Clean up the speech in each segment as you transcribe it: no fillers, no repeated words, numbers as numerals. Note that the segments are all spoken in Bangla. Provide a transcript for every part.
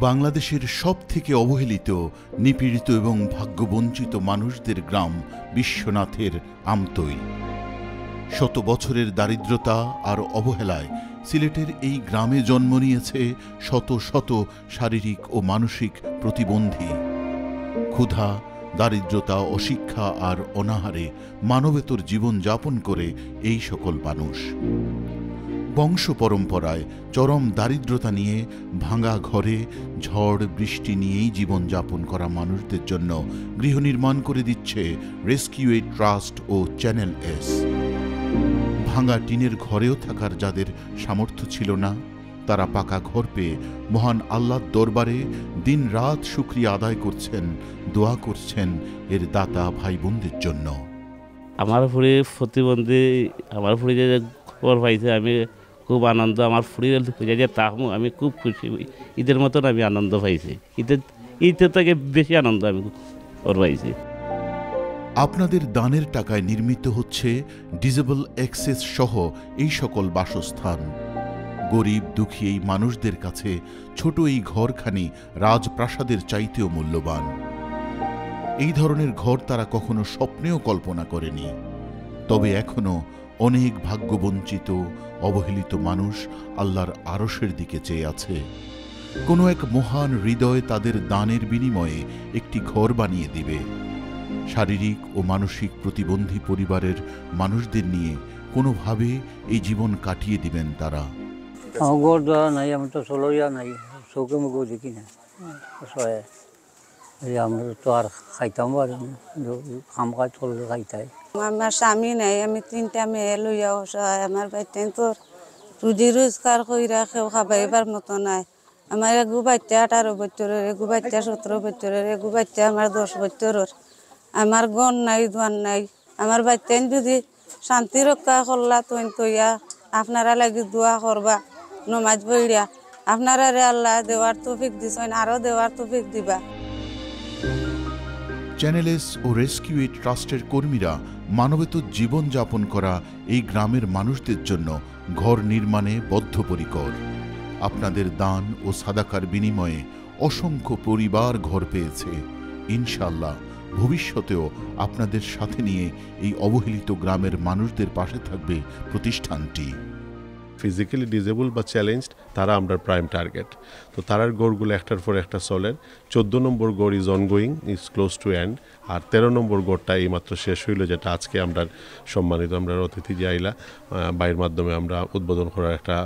বাংলাদেশের সবথেকে অবহেলিত, নিপীড়িত এবং ভাগ্যবঞ্চিত মানুষদের গ্রাম বিশ্বনাথের আমতলী। শত বছরের দারিদ্রতা আর অবহেলায় সিলেটের এই গ্রামে জন্ম নিয়েছে শত শত শারীরিক ও মানসিক প্রতিবন্ধী। ক্ষুধা, দারিদ্রতা, অশিক্ষা আর অনাহারে মানবেতর জীবন যাপন করে এই সকল মানুষ। বংশ পরম্পরায় চরম দারিদ্রতা নিয়ে ভাঙা ঘরে ঝড় বৃষ্টি নিয়েই জীবনযাপন করা মানুষদের জন্য গৃহ নির্মাণ করে দিচ্ছে রেস্কিউ এইড ট্রাস্ট ও চ্যানেল এস। ভাঙা টিনের ঘরেও থাকার যাদের সামর্থ্য ছিল না, তারা পাকা ঘর পেয়ে মহান আল্লাহর দরবারে দিন রাত শুকরিয়া আদায় করছেন, দোয়া করছেন এর দাতা ভাই বোনদের জন্য। আমার ফুড়ি প্রতিবন্ধী, আমার ফুড়ি যে খবর পাইছে আমি খুব আনন্দ। আমার ফুড়ি যে তাহমু আমি খুব খুশি। ঈদের মতন আমি আনন্দ পাইছি। ঈদের থেকে বেশি আনন্দ আমি খবর পাইছি। আপনাদের দানের টাকায় নির্মিত হচ্ছে ডিসেবল অ্যাক্সেস সহ এই সকল বাসস্থান। গরিব দুঃখী এই মানুষদের কাছে ছোট এই ঘরখানি রাজপ্রাসাদের চাইতেও মূল্যবান। এই ধরনের ঘর তারা কখনো স্বপ্নেও কল্পনা করেনি। তবে এখনো অনেক ভাগ্যবঞ্চিত, অবহেলিত মানুষ আল্লাহর আরশের দিকে চেয়ে আছে। কোনো এক মহান হৃদয় তাদের দানের বিনিময়ে একটি ঘর বানিয়ে দিবে। শারীরিক ও মানসিক প্রতিবন্ধী পরিবারের মানুষদের নিয়ে কোনোভাবে এই জীবন কাটিয়ে দিবেন তারা। ঘর দেওয়া নাই, আমি তো চলইয়া নাই, চৌকে মুখেও দেখি না। আমরা তো আর খাইতাম পারি না, কাম কাজ করলে খাইতাই। আমার স্বামী নাই, আমি 3টা মেয়ে লইয়া অসহায়। আমার বাচ্চা তো রুজি রোজগার কইরা কেউ খাবাইবার মতো নাই। আমার এগু বাচ্চা 18 বছরের, এগু বাচ্চা 17 বছরের, এগু বাচ্চা আমার 10 বছরের। আমার গণ নাই, দোয়ান নাই। আমার বাচ্চা যদি শান্তি রক্ষা করলা তৈয়া আপনারা লাগি দোয়া করবা, নমাজ পড়িয়া আপনারা আল্লাহ দেওয়ার তৌফিক দিছেন, আরো দেওয়ার তৌফিক দিবা। চ্যানেলস ও রেস্কিউ এইড ট্রাস্টের কর্মীরা মানবেতর জীবন যাপন করা এই গ্রামের মানুষদের জন্য ঘর নির্মাণে বদ্ধপরিকর। আপনাদের দান ও সাদাকার বিনিময়ে অসংখ্য পরিবার ঘর পেয়েছে। ইনশাআল্লাহ ভবিষ্যতেও আপনাদের সাথে নিয়ে এই অবহেলিত গ্রামের মানুষদের পাশে থাকবে প্রতিষ্ঠানটি। ফিজিক্যালি ডিজেবল বা চ্যালেঞ্জড তারা আমরা প্রাইম টার্গেট। তো তারার গড়গুলো একটার পর একটা চলেন। 14 নম্বর গড় is ongoing, is close to end. আর 13 নম্বর গড়টা এইমাত্র শেষ হইল, যেটা আজকে আমরা সম্মানিত আমরা অতিথি যে আইলা বাইরের মাধ্যমে আমরা উদ্বোধন করার একটা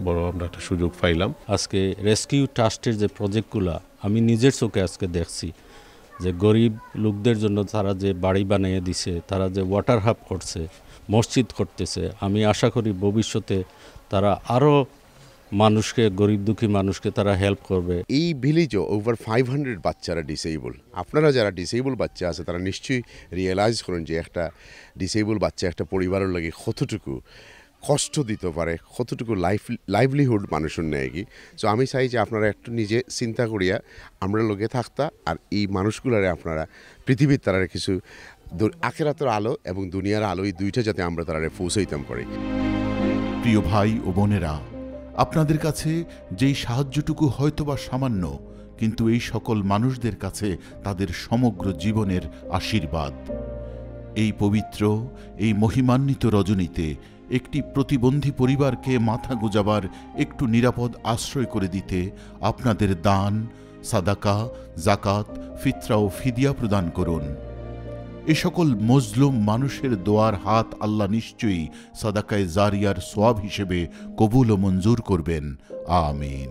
বড় আমরা একটা সুযোগ পাইলাম। আজকে রেস্কিউ ট্রাস্টের যে প্রজেক্টগুলো আমি নিজের চোখে আজকে দেখছি, যে গরিব লোকদের জন্য তারা যে বাড়ি বানিয়ে দিছে, তারা যে ওয়াটার হাব করছে, মসজিদ করতেছে। আমি আশা করি ভবিষ্যতে তারা আরও মানুষকে, গরিব দুঃখী মানুষকে তারা হেল্প করবে। এই ভিলেজও ওভার 500 বাচ্চারা ডিসেবল। আপনারা যারা ডিসেবল বাচ্চা আছে তারা নিশ্চয়ই রিয়েলাইজ করেন যে একটা ডিসেবল বাচ্চা একটা পরিবারের লাগে কতটুকু কষ্ট দিতে পারে, কতটুকু লাইভলিহুড মানুষের নেয় কি। সো আমি চাই যে আপনারা একটু নিজে চিন্তা করিয়া আমরা লোকে থাকতা, আর এই মানুষগুলারে আপনারা পৃথিবীর তারা কিছু আখিরাতের আলো এবং দুনিয়ার আলো, এই দুইটা যাতে আমরা তারা পৌঁছাইতাম পারি। প্রিয় ভাই ও বোনেরা, আপনাদের কাছে যেই সাহায্যটুকু হয়তোবা সামান্য, কিন্তু এই সকল মানুষদের কাছে তাদের সমগ্র জীবনের আশীর্বাদ। এই পবিত্র, এই মহিমান্বিত রজনীতে একটি প্রতিবন্ধী পরিবারকে মাথা গোজাবার একটু নিরাপদ আশ্রয় করে দিতে আপনাদের দান, সাদাকা, জাকাত, ফিতরা ও ফিদিয়া প্রদান করুন। এ সকল মজলুম মানুষের দোয়ার হাত আল্লাহ নিশ্চয়ই সাদাকায়ে জারিয়ার সওয়াব হিসেবে কবুল ও মঞ্জুর করবেন। আমিন।